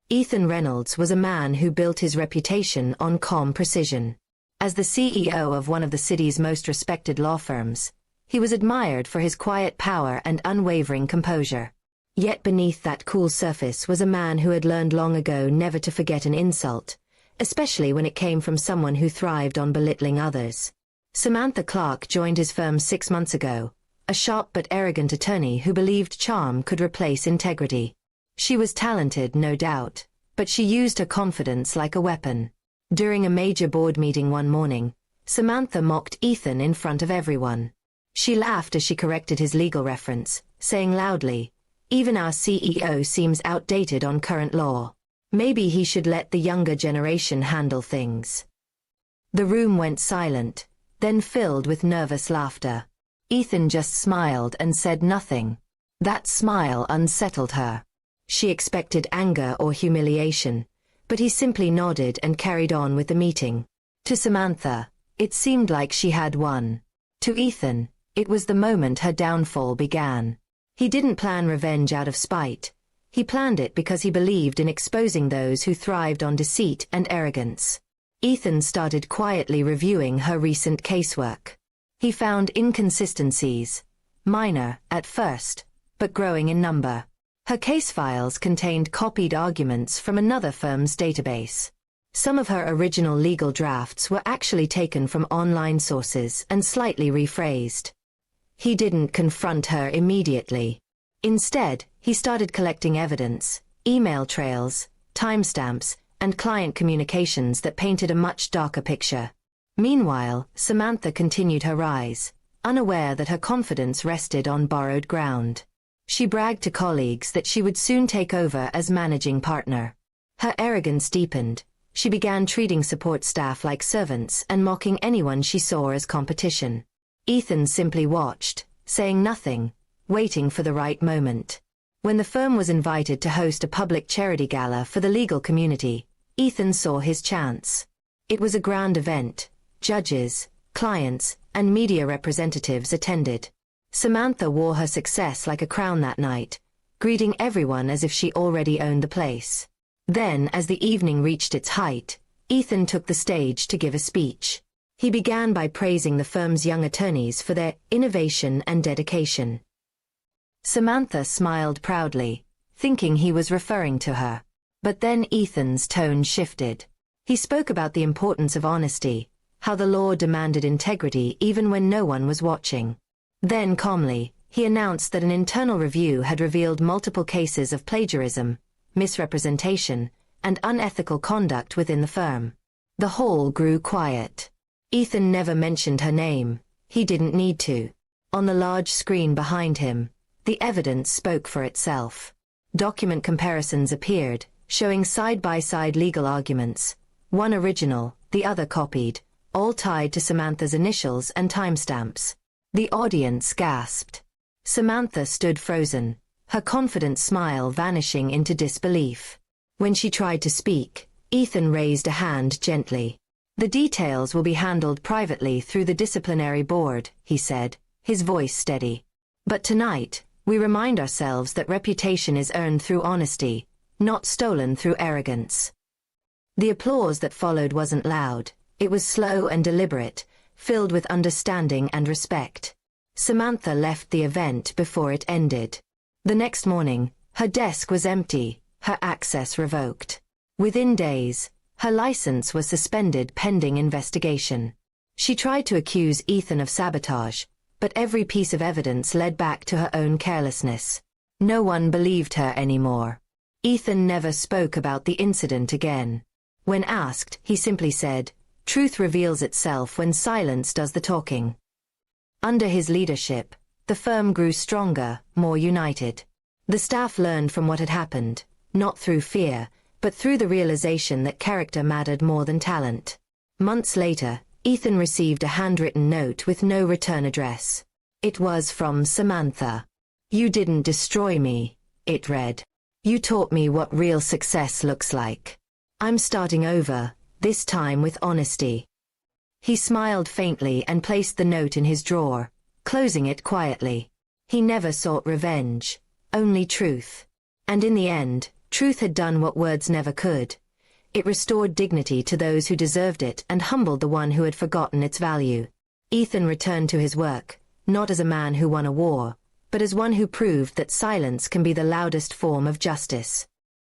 Ethan Reynolds was a man who built his reputation on calm precision. As the CEO of one of the city's most respected law firms, he was admired for his quiet power and unwavering composure. Yet beneath that cool surface was a man who had learned long ago never to forget an insult, especially when it came from someone who thrived on belittling others. Samantha Clark joined his firm 6 months ago, a sharp but arrogant attorney who believed charm could replace integrity. She was talented, no doubt, but she used her confidence like a weapon. During a major board meeting one morning, Samantha mocked Ethan in front of everyone. She laughed as she corrected his legal reference, saying loudly, "Even our CEO seems outdated on current law. Maybe he should let the younger generation handle things." The room went silent, then filled with nervous laughter. Ethan just smiled and said nothing. That smile unsettled her. She expected anger or humiliation, but he simply nodded and carried on with the meeting. To Samantha, it seemed like she had won. To Ethan, it was the moment her downfall began. He didn't plan revenge out of spite. He planned it because he believed in exposing those who thrived on deceit and arrogance. Ethan started quietly reviewing her recent casework. He found inconsistencies, minor at first, but growing in number. Her case files contained copied arguments from another firm's database. Some of her original legal drafts were actually taken from online sources and slightly rephrased. He didn't confront her immediately. Instead, he started collecting evidence, email trails, timestamps, and client communications that painted a much darker picture. Meanwhile, Samantha continued her rise, unaware that her confidence rested on borrowed ground. She bragged to colleagues that she would soon take over as managing partner. Her arrogance deepened. She began treating support staff like servants and mocking anyone she saw as competition. Ethan simply watched, saying nothing, waiting for the right moment. When the firm was invited to host a public charity gala for the legal community, Ethan saw his chance. It was a grand event. Judges, clients, and media representatives attended. Samantha wore her success like a crown that night, greeting everyone as if she already owned the place. Then, as the evening reached its height, Ethan took the stage to give a speech. He began by praising the firm's young attorneys for their innovation and dedication. Samantha smiled proudly, thinking he was referring to her. But then Ethan's tone shifted. He spoke about the importance of honesty, how the law demanded integrity even when no one was watching. Then calmly, he announced that an internal review had revealed multiple cases of plagiarism, misrepresentation, and unethical conduct within the firm. The hall grew quiet. Ethan never mentioned her name. He didn't need to. On the large screen behind him, the evidence spoke for itself. Document comparisons appeared, showing side-by-side legal arguments, one original, the other copied, all tied to Samantha's initials and timestamps. The audience gasped. Samantha stood frozen, her confident smile vanishing into disbelief. When she tried to speak, Ethan raised a hand gently. "The details will be handled privately through the disciplinary board," he said, his voice steady. "But tonight, we remind ourselves that reputation is earned through honesty, not stolen through arrogance." The applause that followed wasn't loud. It was slow and deliberate, filled with understanding and respect. Samantha left the event before it ended. The next morning, her desk was empty, her access revoked. Within days, her license was suspended pending investigation. She tried to accuse Ethan of sabotage, but every piece of evidence led back to her own carelessness. No one believed her anymore. Ethan never spoke about the incident again. When asked, he simply said, "Truth reveals itself when silence does the talking." Under his leadership, the firm grew stronger, more united. The staff learned from what had happened, not through fear, but through the realization that character mattered more than talent. Months later, Ethan received a handwritten note with no return address. It was from Samantha. "You didn't destroy me," it read. "You taught me what real success looks like. I'm starting over, this time with honesty." He smiled faintly and placed the note in his drawer, closing it quietly. He never sought revenge, only truth. And in the end, Truth had done what words never could. It restored dignity to those who deserved it and humbled the one who had forgotten its value. Ethan returned to his work, not as a man who won a war, but as one who proved that silence can be the loudest form of justice.